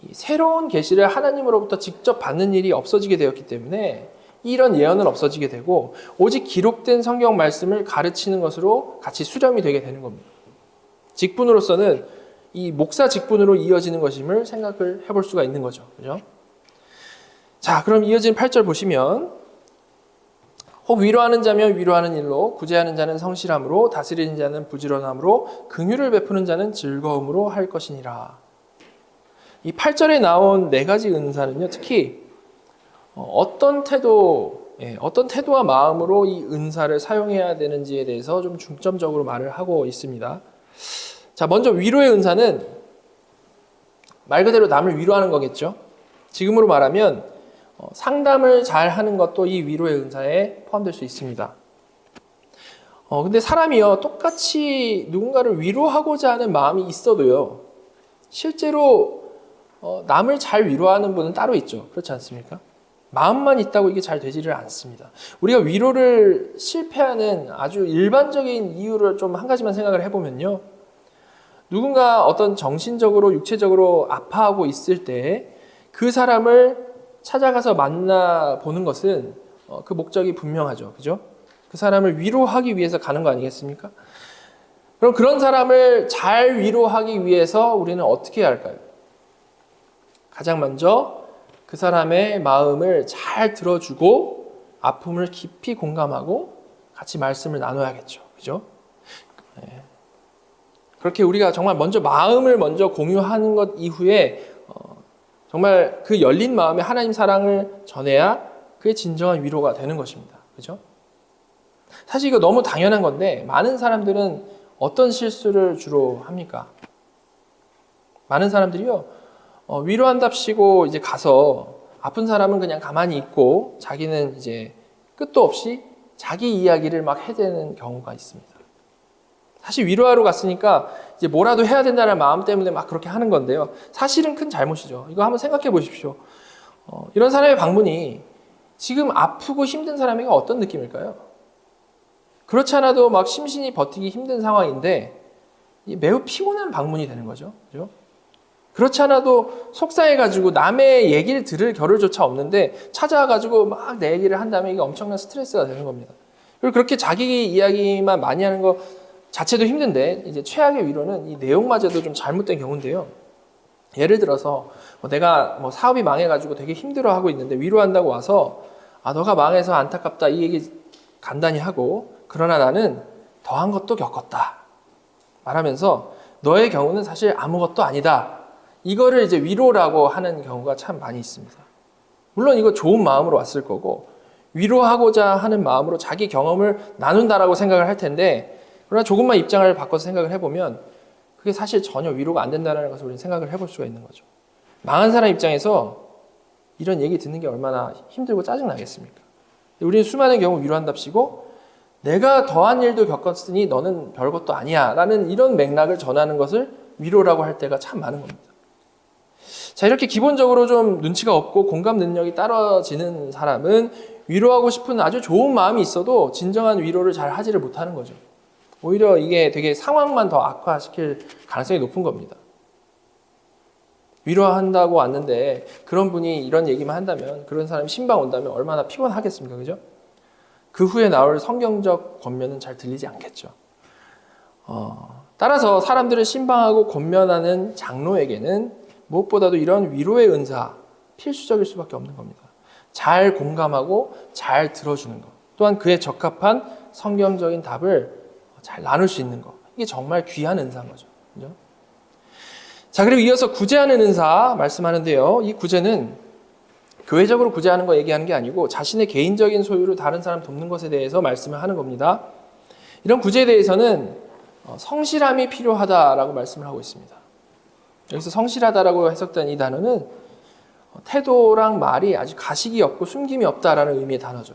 이 새로운 계시를 하나님으로부터 직접 받는 일이 없어지게 되었기 때문에 이런 예언은 없어지게 되고 오직 기록된 성경 말씀을 가르치는 것으로 같이 수렴이 되게 되는 겁니다. 직분으로서는 이 목사 직분으로 이어지는 것임을 생각을 해볼 수가 있는 거죠. 그죠? 자, 그럼 이어진 8절 보시면 혹 위로하는 자면 위로하는 일로, 구제하는 자는 성실함으로, 다스리는 자는 부지런함으로, 긍휼을 베푸는 자는 즐거움으로 할 것이니라. 이 8절에 나온 네 가지 은사는요, 특히 어떤 태도와 마음으로 이 은사를 사용해야 되는지에 대해서 좀 중점적으로 말을 하고 있습니다. 자, 먼저 위로의 은사는 말 그대로 남을 위로하는 거겠죠. 지금으로 말하면 상담을 잘 하는 것도 이 위로의 은사에 포함될 수 있습니다. 근데 사람이요, 똑같이 누군가를 위로하고자 하는 마음이 있어도요, 실제로 남을 잘 위로하는 분은 따로 있죠. 그렇지 않습니까? 마음만 있다고 이게 잘 되지를 않습니다. 우리가 위로를 실패하는 아주 일반적인 이유를 좀 한 가지만 생각을 해보면요. 누군가 어떤 정신적으로, 육체적으로 아파하고 있을 때 그 사람을 찾아가서 만나보는 것은 그 목적이 분명하죠. 그죠? 그 사람을 위로하기 위해서 가는 거 아니겠습니까? 그럼 그런 사람을 잘 위로하기 위해서 우리는 어떻게 해야 할까요? 가장 먼저 그 사람의 마음을 잘 들어주고 아픔을 깊이 공감하고 같이 말씀을 나눠야겠죠. 그죠? 네. 그렇게 우리가 정말 먼저 마음을 먼저 공유하는 것 이후에 정말 그 열린 마음에 하나님 사랑을 전해야 그게 진정한 위로가 되는 것입니다. 그죠? 사실 이거 너무 당연한 건데 많은 사람들은 어떤 실수를 주로 합니까? 많은 사람들이요, 위로한답시고 이제 가서 아픈 사람은 그냥 가만히 있고 자기는 이제 끝도 없이 자기 이야기를 막 해대는 경우가 있습니다. 사실 위로하러 갔으니까 이제 뭐라도 해야 된다는 마음 때문에 막 그렇게 하는 건데요. 사실은 큰 잘못이죠. 이거 한번 생각해 보십시오. 이런 사람의 방문이 지금 아프고 힘든 사람에게 어떤 느낌일까요? 그렇지 않아도 막 심신이 버티기 힘든 상황인데 매우 피곤한 방문이 되는 거죠. 그죠? 그렇지 않아도 속상해가지고 남의 얘기를 들을 겨를조차 없는데 찾아와가지고 막 내 얘기를 한다면 이게 엄청난 스트레스가 되는 겁니다. 그리고 그렇게 자기 이야기만 많이 하는 거 자체도 힘든데 이제 최악의 위로는 이 내용마저도 좀 잘못된 경우인데요. 예를 들어서 내가 사업이 망해가지고 되게 힘들어하고 있는데 위로한다고 와서 너가 망해서 안타깝다 이 얘기 간단히 하고 그러나 나는 더한 것도 겪었다 말하면서 너의 경우는 사실 아무것도 아니다. 이거를 이제 위로라고 하는 경우가 참 많이 있습니다. 물론 이거 좋은 마음으로 왔을 거고 위로하고자 하는 마음으로 자기 경험을 나눈다라고 생각을 할 텐데 그러나 조금만 입장을 바꿔서 생각을 해보면 그게 사실 전혀 위로가 안 된다는 것을 우리는 생각을 해볼 수가 있는 거죠. 망한 사람 입장에서 이런 얘기 듣는 게 얼마나 힘들고 짜증나겠습니까? 우리는 수많은 경우 위로한답시고 내가 더한 일도 겪었으니 너는 별것도 아니야 라는 이런 맥락을 전하는 것을 위로라고 할 때가 참 많은 겁니다. 자, 이렇게 기본적으로 좀 눈치가 없고 공감 능력이 떨어지는 사람은 위로하고 싶은 아주 좋은 마음이 있어도 진정한 위로를 잘 하지를 못하는 거죠. 오히려 이게 되게 상황만 더 악화시킬 가능성이 높은 겁니다. 위로한다고 왔는데 그런 분이 이런 얘기만 한다면 그런 사람이 신방 온다면 얼마나 피곤하겠습니까? 그죠? 그 후에 나올 성경적 권면은 잘 들리지 않겠죠. 따라서 사람들을 신방하고 권면하는 장로에게는 무엇보다도 이런 위로의 은사 필수적일 수밖에 없는 겁니다. 잘 공감하고 잘 들어주는 것, 또한 그에 적합한 성경적인 답을 잘 나눌 수 있는 것, 이게 정말 귀한 은사인 거죠. 그죠? 자, 그리고 이어서 구제하는 은사 말씀하는데요. 이 구제는 교회적으로 구제하는 거 얘기하는 게 아니고 자신의 개인적인 소유로 다른 사람 돕는 것에 대해서 말씀을 하는 겁니다. 이런 구제에 대해서는 성실함이 필요하다라고 말씀을 하고 있습니다. 여기서 성실하다라고 해석된 이 단어는 태도랑 말이 아주 가식이 없고 숨김이 없다라는 의미의 단어죠.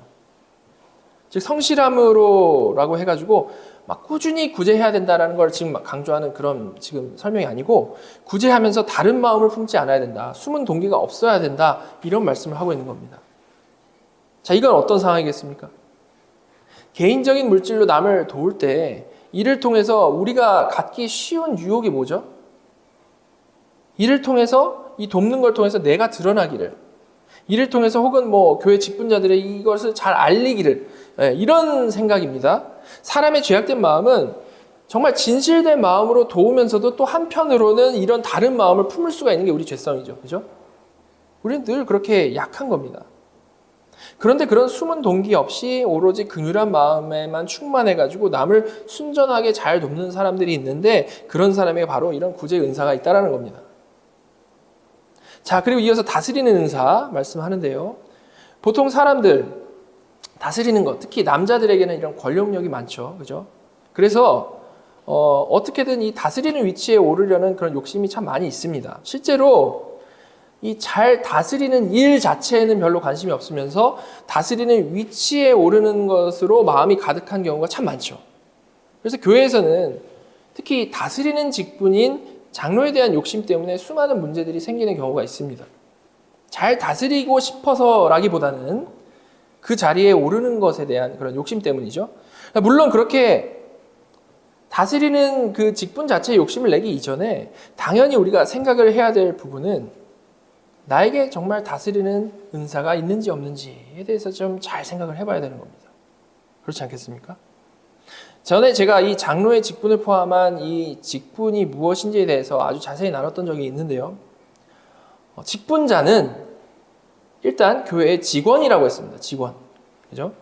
즉 성실함으로라고 해가지고 막 꾸준히 구제해야 된다라는 걸 지금 강조하는 그런 지금 설명이 아니고 구제하면서 다른 마음을 품지 않아야 된다. 숨은 동기가 없어야 된다. 이런 말씀을 하고 있는 겁니다. 자, 이건 어떤 상황이겠습니까? 개인적인 물질로 남을 도울 때 이를 통해서 우리가 갖기 쉬운 유혹이 뭐죠? 이를 통해서 이 돕는 걸 통해서 내가 드러나기를, 이를 통해서 혹은 교회 직분자들의 이것을 잘 알리기를, 이런 생각입니다. 사람의 죄악된 마음은 정말 진실된 마음으로 도우면서도 또 한편으로는 이런 다른 마음을 품을 수가 있는 게 우리 죄성이죠. 그죠? 우리는 늘 그렇게 약한 겁니다. 그런데 그런 숨은 동기 없이 오로지 긍휼한 마음에만 충만해가지고 남을 순전하게 잘 돕는 사람들이 있는데, 그런 사람에게 바로 이런 구제의 은사가 있다는 겁니다. 자, 그리고 이어서 다스리는 은사 말씀하는데요. 보통 사람들 다스리는 것, 특히 남자들에게는 이런 권력력이 많죠. 그죠? 그래서 어떻게든 이 다스리는 위치에 오르려는 그런 욕심이 참 많이 있습니다. 실제로 이 잘 다스리는 일 자체에는 별로 관심이 없으면서 다스리는 위치에 오르는 것으로 마음이 가득한 경우가 참 많죠. 그래서 교회에서는 특히 다스리는 직분인 장로에 대한 욕심 때문에 수많은 문제들이 생기는 경우가 있습니다. 잘 다스리고 싶어서라기보다는 그 자리에 오르는 것에 대한 그런 욕심 때문이죠. 물론 그렇게 다스리는 그 직분 자체에 욕심을 내기 이전에 당연히 우리가 생각을 해야 될 부분은 나에게 정말 다스리는 은사가 있는지 없는지에 대해서 좀 잘 생각을 해봐야 되는 겁니다. 그렇지 않겠습니까? 전에 제가 이 장로의 직분을 포함한 이 직분이 무엇인지에 대해서 아주 자세히 나눴던 적이 있는데요. 직분자는 일단 교회의 직원이라고 했습니다. 직원. 그죠?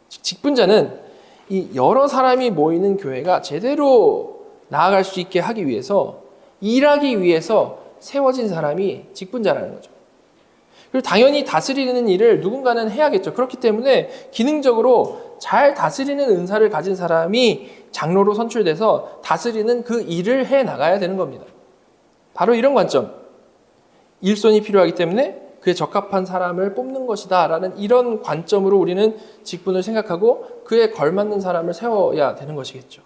직분자는 이 여러 사람이 모이는 교회가 제대로 나아갈 수 있게 하기 위해서, 일하기 위해서 세워진 사람이 직분자라는 거죠. 그리고 당연히 다스리는 일을 누군가는 해야겠죠. 그렇기 때문에 기능적으로 잘 다스리는 은사를 가진 사람이 장로로 선출돼서 다스리는 그 일을 해 나가야 되는 겁니다. 바로 이런 관점. 일손이 필요하기 때문에 그에 적합한 사람을 뽑는 것이다 라는 이런 관점으로 우리는 직분을 생각하고 그에 걸맞는 사람을 세워야 되는 것이겠죠.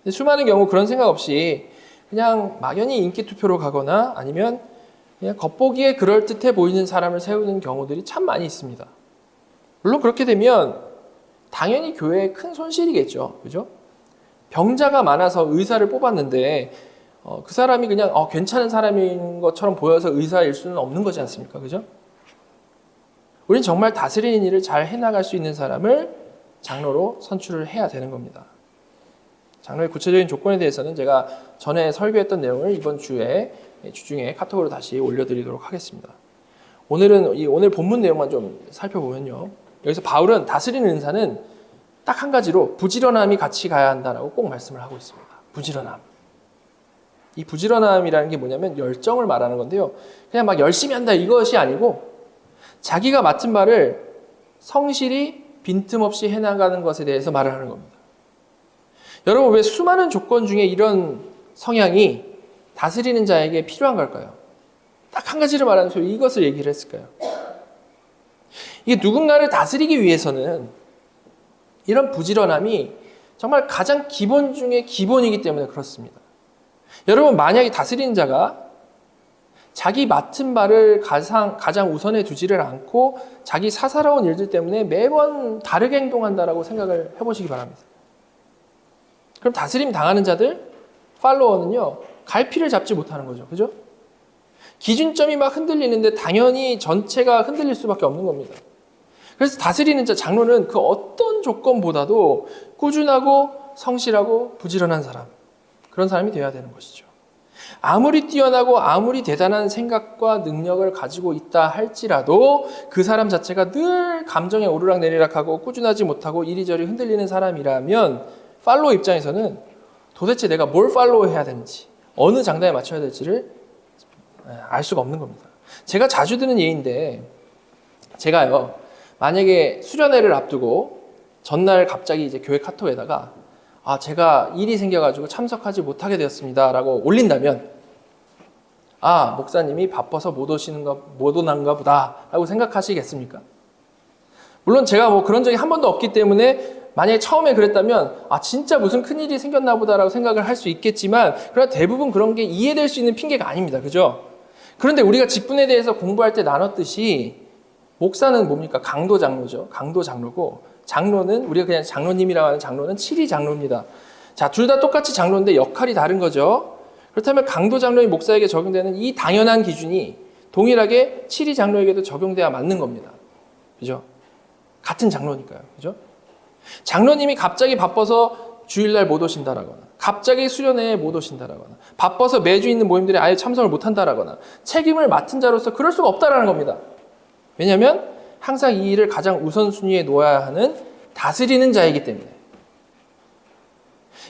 근데 수많은 경우 그런 생각 없이 그냥 막연히 인기 투표로 가거나 아니면 그냥 겉보기에 그럴듯해 보이는 사람을 세우는 경우들이 참 많이 있습니다. 물론 그렇게 되면 당연히 교회에 큰 손실이겠죠. 그죠? 병자가 많아서 의사를 뽑았는데 그 사람이 그냥 괜찮은 사람인 것처럼 보여서 의사일 수는 없는 거지 않습니까? 그죠? 우린 정말 다스리는 일을 잘 해나갈 수 있는 사람을 장로로 선출을 해야 되는 겁니다. 장로의 구체적인 조건에 대해서는 제가 전에 설교했던 내용을 이번 주에 주중에 카톡으로 다시 올려드리도록 하겠습니다. 오늘 본문 내용만 좀 살펴보면요. 여기서 바울은 다스리는 은사는 딱 한 가지로 부지런함이 같이 가야 한다라고 꼭 말씀을 하고 있습니다. 부지런함. 이 부지런함이라는 게 뭐냐면 열정을 말하는 건데요. 그냥 막 열심히 한다 이것이 아니고 자기가 맡은 바를 성실히 빈틈없이 해나가는 것에 대해서 말을 하는 겁니다. 여러분, 왜 수많은 조건 중에 이런 성향이 다스리는 자에게 필요한 걸까요? 딱 한 가지를 말하는 소리, 이것을 얘기를 했을까요? 이게 누군가를 다스리기 위해서는 이런 부지런함이 정말 가장 기본 중에 기본이기 때문에 그렇습니다. 여러분, 만약에 다스리는 자가 자기 맡은 바를 가장 우선에 두지를 않고 자기 사사로운 일들 때문에 매번 다르게 행동한다라고 생각을 해보시기 바랍니다. 그럼 다스림 당하는 자들, 팔로워는요, 갈피를 잡지 못하는 거죠. 그죠? 기준점이 막 흔들리는데 당연히 전체가 흔들릴 수밖에 없는 겁니다. 그래서 다스리는 자, 장로는 그 어떤 조건보다도 꾸준하고 성실하고 부지런한 사람, 그런 사람이 되어야 되는 것이죠. 아무리 뛰어나고 아무리 대단한 생각과 능력을 가지고 있다 할지라도 그 사람 자체가 늘 감정에 오르락내리락하고 꾸준하지 못하고 이리저리 흔들리는 사람이라면 팔로워 입장에서는 도대체 내가 뭘 팔로우해야 되는지, 어느 장단에 맞춰야 될지를 알 수가 없는 겁니다. 제가 자주 드는 예인데, 제가요, 만약에 수련회를 앞두고 전날 갑자기 이제 교회 카톡에다가 제가 일이 생겨가지고 참석하지 못하게 되었습니다 라고 올린다면, 목사님이 바빠서 못 오는가 보다 라고 생각하시겠습니까? 물론 제가 그런 적이 한 번도 없기 때문에 만약에 처음에 그랬다면 진짜 무슨 큰일이 생겼나 보다라고 생각을 할 수 있겠지만, 그러나 대부분 그런 게 이해될 수 있는 핑계가 아닙니다. 그죠? 그런데 우리가 직분에 대해서 공부할 때 나눴듯이 목사는 뭡니까? 강도 장로죠. 강도 장로고, 장로는 우리가 그냥 장로님이라고 하는 장로는 7위 장로입니다. 자, 둘 다 똑같이 장로인데 역할이 다른 거죠. 그렇다면 강도 장로의 목사에게 적용되는 이 당연한 기준이 동일하게 7위 장로에게도 적용돼야 맞는 겁니다. 그죠? 같은 장로니까요. 그죠? 장로님이 갑자기 바빠서 주일날 못 오신다라거나, 갑자기 수련회에 못 오신다라거나, 바빠서 매주 있는 모임들에 아예 참석을 못 한다라거나, 책임을 맡은 자로서 그럴 수가 없다라는 겁니다. 왜냐하면 항상 이 일을 가장 우선순위에 놓아야 하는 다스리는 자이기 때문에.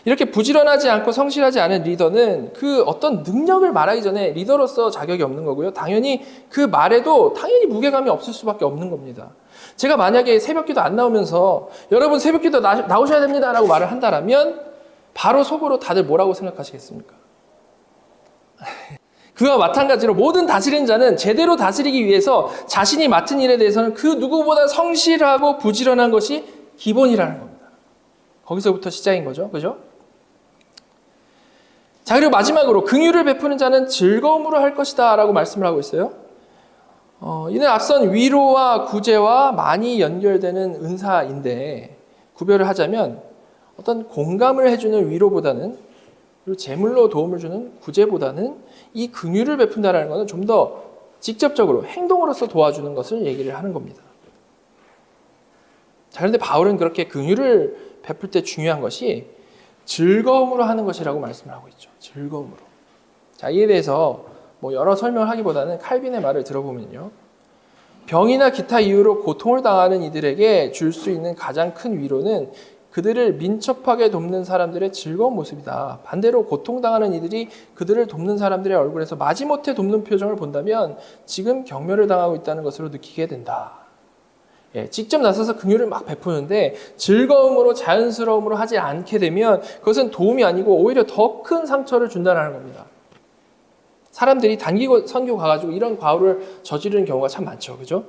이렇게 부지런하지 않고 성실하지 않은 리더는 그 어떤 능력을 말하기 전에 리더로서 자격이 없는 거고요. 당연히 그 말에도 당연히 무게감이 없을 수밖에 없는 겁니다. 제가 만약에 새벽기도 안 나오면서 여러분 새벽기도 나오셔야 됩니다 라고 말을 한다라면 바로 속으로 다들 뭐라고 생각하시겠습니까? 그와 마찬가지로 모든 다스리는 자는 제대로 다스리기 위해서 자신이 맡은 일에 대해서는 그 누구보다 성실하고 부지런한 것이 기본이라는 겁니다. 거기서부터 시작인 거죠. 그죠? 자, 그리고 마지막으로 긍휼을 베푸는 자는 즐거움으로 할 것이다 라고 말씀을 하고 있어요. 이는 앞선 위로와 구제와 많이 연결되는 은사인데 구별을 하자면 어떤 공감을 해주는 위로보다는, 그리고 제물로 도움을 주는 구제보다는 이 긍휼을 베푼다라는 것은 좀 더 직접적으로 행동으로서 도와주는 것을 얘기를 하는 겁니다. 자, 그런데 바울은 그렇게 긍휼을 베풀 때 중요한 것이 즐거움으로 하는 것이라고 말씀을 하고 있죠. 즐거움으로. 자, 이에 대해서 여러 설명을 하기보다는 칼빈의 말을 들어보면요. 병이나 기타 이유로 고통을 당하는 이들에게 줄 수 있는 가장 큰 위로는 그들을 민첩하게 돕는 사람들의 즐거운 모습이다. 반대로 고통당하는 이들이 그들을 돕는 사람들의 얼굴에서 마지못해 돕는 표정을 본다면 지금 경멸을 당하고 있다는 것으로 느끼게 된다. 직접 나서서 긍휼을 막 베푸는데 즐거움으로 자연스러움으로 하지 않게 되면 그것은 도움이 아니고 오히려 더 큰 상처를 준다는 겁니다. 사람들이 단기 선교 가가지고 이런 과오를 저지르는 경우가 참 많죠. 그죠?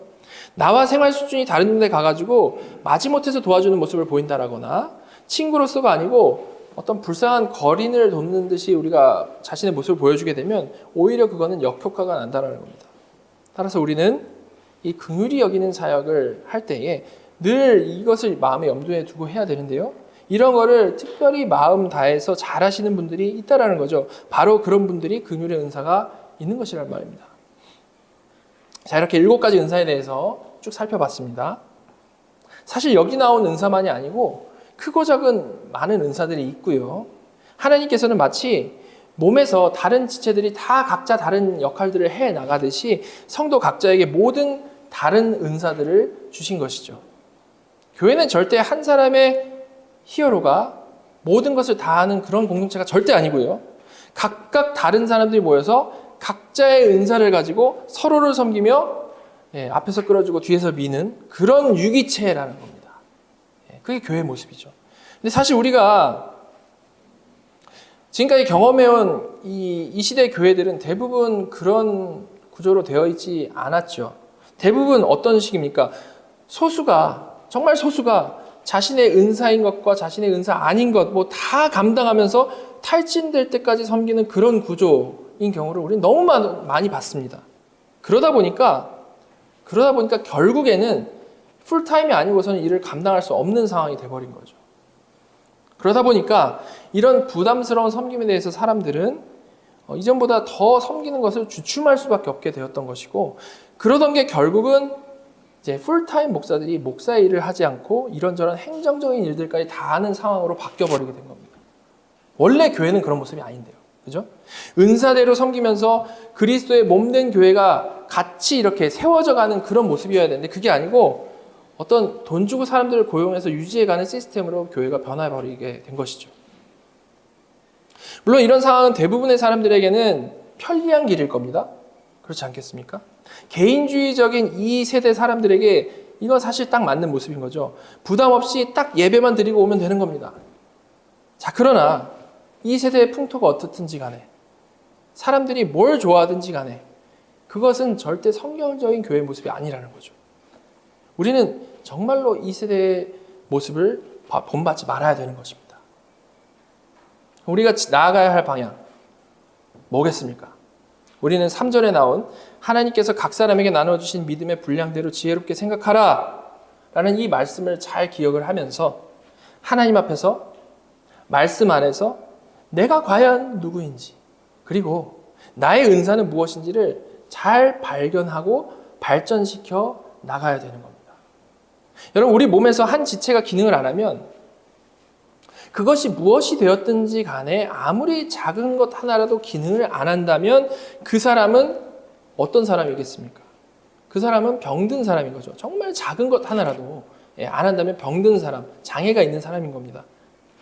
나와 생활 수준이 다른 데 가가지고 마지못해서 도와주는 모습을 보인다라거나 친구로서가 아니고 어떤 불쌍한 거린을 돕는 듯이 우리가 자신의 모습을 보여주게 되면 오히려 그거는 역효과가 난다는 겁니다. 따라서 우리는 이 긍휼히 여기는 사역을 할 때에 늘 이것을 마음에 염두에 두고 해야 되는데요. 이런 거를 특별히 마음 다해서 잘하시는 분들이 있다라는 거죠. 바로 그런 분들이 긍휼의 은사가 있는 것이란 말입니다. 자, 이렇게 7가지 은사에 대해서 쭉 살펴봤습니다. 사실 여기 나온 은사만이 아니고 크고 작은 많은 은사들이 있고요. 하나님께서는 마치 몸에서 다른 지체들이 다 각자 다른 역할들을 해 나가듯이 성도 각자에게 모든 다른 은사들을 주신 것이죠. 교회는 절대 한 사람의 히어로가 모든 것을 다 하는 그런 공동체가 절대 아니고요. 각각 다른 사람들이 모여서 각자의 은사를 가지고 서로를 섬기며 앞에서 끌어주고 뒤에서 미는 그런 유기체라는 겁니다. 그게 교회의 모습이죠. 근데 사실 우리가 지금까지 경험해온 이 시대의 교회들은 대부분 그런 구조로 되어 있지 않았죠. 대부분 어떤 식입니까? 정말 소수가 자신의 은사인 것과 자신의 은사 아닌 것 다 감당하면서 탈진될 때까지 섬기는 그런 구조인 경우를 우리는 너무 많이 봤습니다. 그러다 보니까 결국에는 풀타임이 아니고서는 일을 감당할 수 없는 상황이 돼버린 거죠. 그러다 보니까 이런 부담스러운 섬김에 대해서 사람들은 이전보다 더 섬기는 것을 주춤할 수밖에 없게 되었던 것이고, 그러던 게 결국은 이제 풀타임 목사들이 목사의 일을 하지 않고 이런저런 행정적인 일들까지 다 하는 상황으로 바뀌어버리게 된 겁니다. 원래 교회는 그런 모습이 아닌데요. 그죠? 은사대로 섬기면서 그리스도의 몸된 교회가 같이 이렇게 세워져 가는 그런 모습이어야 되는데 그게 아니고 어떤 돈 주고 사람들을 고용해서 유지해가는 시스템으로 교회가 변화해버리게 된 것이죠. 물론 이런 상황은 대부분의 사람들에게는 편리한 길일 겁니다. 그렇지 않겠습니까? 개인주의적인 이 세대 사람들에게 이건 사실 딱 맞는 모습인 거죠. 부담 없이 딱 예배만 드리고 오면 되는 겁니다. 자, 그러나 이 세대의 풍토가 어떻든지 간에 사람들이 뭘 좋아하든지 간에 그것은 절대 성경적인 교회의 모습이 아니라는 거죠. 우리는 정말로 이 세대의 모습을 본받지 말아야 되는 것입니다. 우리가 나아가야 할 방향 뭐겠습니까? 우리는 3절에 나온 하나님께서 각 사람에게 나눠주신 믿음의 분량대로 지혜롭게 생각하라 라는 이 말씀을 잘 기억을 하면서 하나님 앞에서 말씀 안에서 내가 과연 누구인지 그리고 나의 은사는 무엇인지를 잘 발견하고 발전시켜 나가야 되는 겁니다. 여러분, 우리 몸에서 한 지체가 기능을 안 하면 그것이 무엇이 되었든지 간에 아무리 작은 것 하나라도 기능을 안 한다면 그 사람은 어떤 사람이겠습니까? 그 사람은 병든 사람인 거죠. 정말 작은 것 하나라도 안 한다면 병든 사람, 장애가 있는 사람인 겁니다.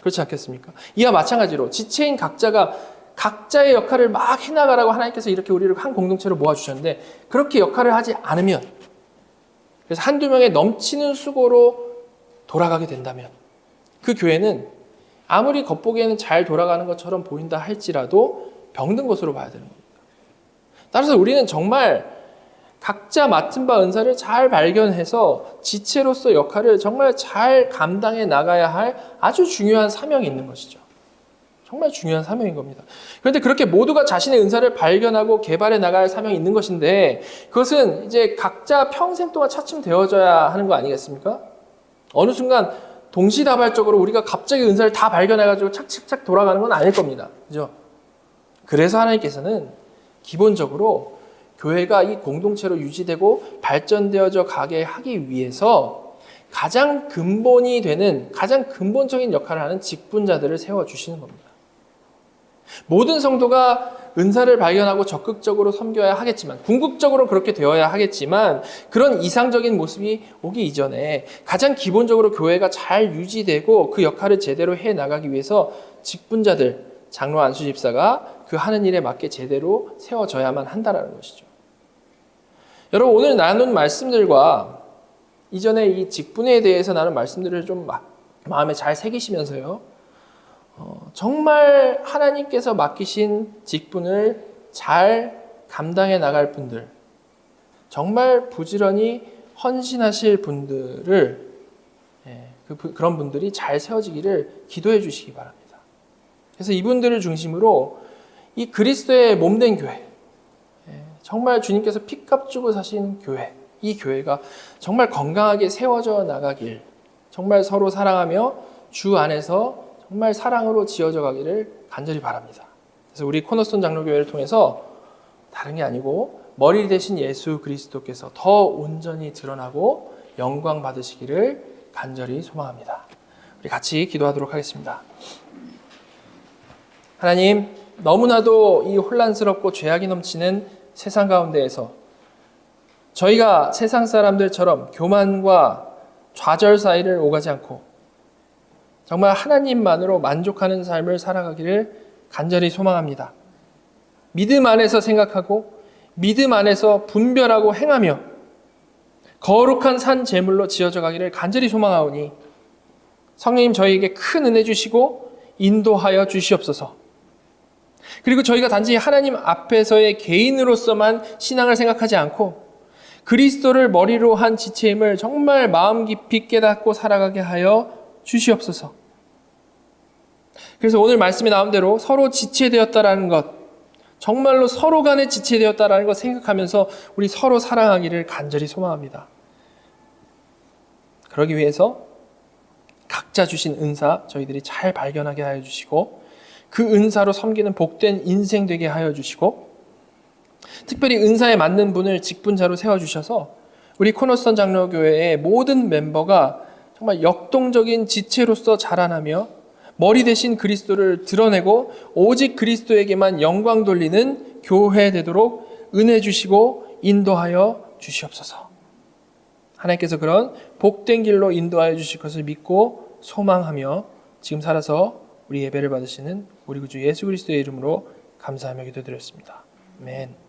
그렇지 않겠습니까? 이와 마찬가지로 지체인 각자가 각자의 역할을 막 해나가라고 하나님께서 이렇게 우리를 한 공동체로 모아주셨는데 그렇게 역할을 하지 않으면, 그래서 한두 명의 넘치는 수고로 돌아가게 된다면 그 교회는 아무리 겉보기에는 잘 돌아가는 것처럼 보인다 할지라도 병든 것으로 봐야 되는 겁니다. 따라서 우리는 정말 각자 맡은 바 은사를 잘 발견해서 지체로서 역할을 정말 잘 감당해 나가야 할 아주 중요한 사명이 있는 것이죠. 정말 중요한 사명인 겁니다. 그런데 그렇게 모두가 자신의 은사를 발견하고 개발해 나갈 사명이 있는 것인데 그것은 이제 각자 평생 동안 차츰 되어져야 하는 거 아니겠습니까? 어느 순간 동시다발적으로 우리가 갑자기 은사를 다 발견해가지고 착착착 돌아가는 건 아닐 겁니다. 그죠? 그래서 하나님께서는 기본적으로 교회가 이 공동체로 유지되고 발전되어져 가게 하기 위해서 가장 근본이 되는, 가장 근본적인 역할을 하는 직분자들을 세워주시는 겁니다. 모든 성도가 은사를 발견하고 적극적으로 섬겨야 하겠지만, 궁극적으로 그렇게 되어야 하겠지만, 그런 이상적인 모습이 오기 이전에 가장 기본적으로 교회가 잘 유지되고 그 역할을 제대로 해 나가기 위해서 직분자들, 장로 안수 집사가 그 하는 일에 맞게 제대로 세워져야만 한다는 것이죠. 여러분, 오늘 나눈 말씀들과 이전에 이 직분에 대해서 나눈 말씀들을 좀 마음에 잘 새기시면서요, 정말 하나님께서 맡기신 직분을 잘 감당해 나갈 분들, 정말 부지런히 헌신하실 분들을, 그런 분들이 잘 세워지기를 기도해 주시기 바랍니다. 그래서 이분들을 중심으로 이 그리스도의 몸된 교회, 정말 주님께서 피값 주고 사신 교회, 이 교회가 정말 건강하게 세워져 나가길, 정말 서로 사랑하며 주 안에서 정말 사랑으로 지어져 가기를 간절히 바랍니다. 그래서 우리 코너스톤 장로교회를 통해서 다른 게 아니고 머리 대신 예수 그리스도께서 더 온전히 드러나고 영광 받으시기를 간절히 소망합니다. 우리 같이 기도하도록 하겠습니다. 하나님, 너무나도 이 혼란스럽고 죄악이 넘치는 세상 가운데에서 저희가 세상 사람들처럼 교만과 좌절 사이를 오가지 않고 정말 하나님만으로 만족하는 삶을 살아가기를 간절히 소망합니다. 믿음 안에서 생각하고 믿음 안에서 분별하고 행하며 거룩한 산 제물로 지어져 가기를 간절히 소망하오니 성령님, 저희에게 큰 은혜 주시고 인도하여 주시옵소서. 그리고 저희가 단지 하나님 앞에서의 개인으로서만 신앙을 생각하지 않고 그리스도를 머리로 한 지체임을 정말 마음 깊이 깨닫고 살아가게 하여 주시옵소서. 그래서 오늘 말씀에 나온 대로 서로 지체되었다라는 것, 정말로 서로 간에 지체되었다라는 것 생각하면서 우리 서로 사랑하기를 간절히 소망합니다. 그러기 위해서 각자 주신 은사 저희들이 잘 발견하게 하여 주시고 그 은사로 섬기는 복된 인생 되게 하여 주시고 특별히 은사에 맞는 분을 직분자로 세워주셔서 우리 코너스톤 장로교회의 모든 멤버가 정말 역동적인 지체로서 자라나며 머리 대신 그리스도를 드러내고 오직 그리스도에게만 영광 돌리는 교회 되도록 은혜 주시고 인도하여 주시옵소서. 하나님께서 그런 복된 길로 인도하여 주실 것을 믿고 소망하며 지금 살아서 우리 예배를 받으시는 우리 구주 예수 그리스도의 이름으로 감사하며 기도드렸습니다. 아멘.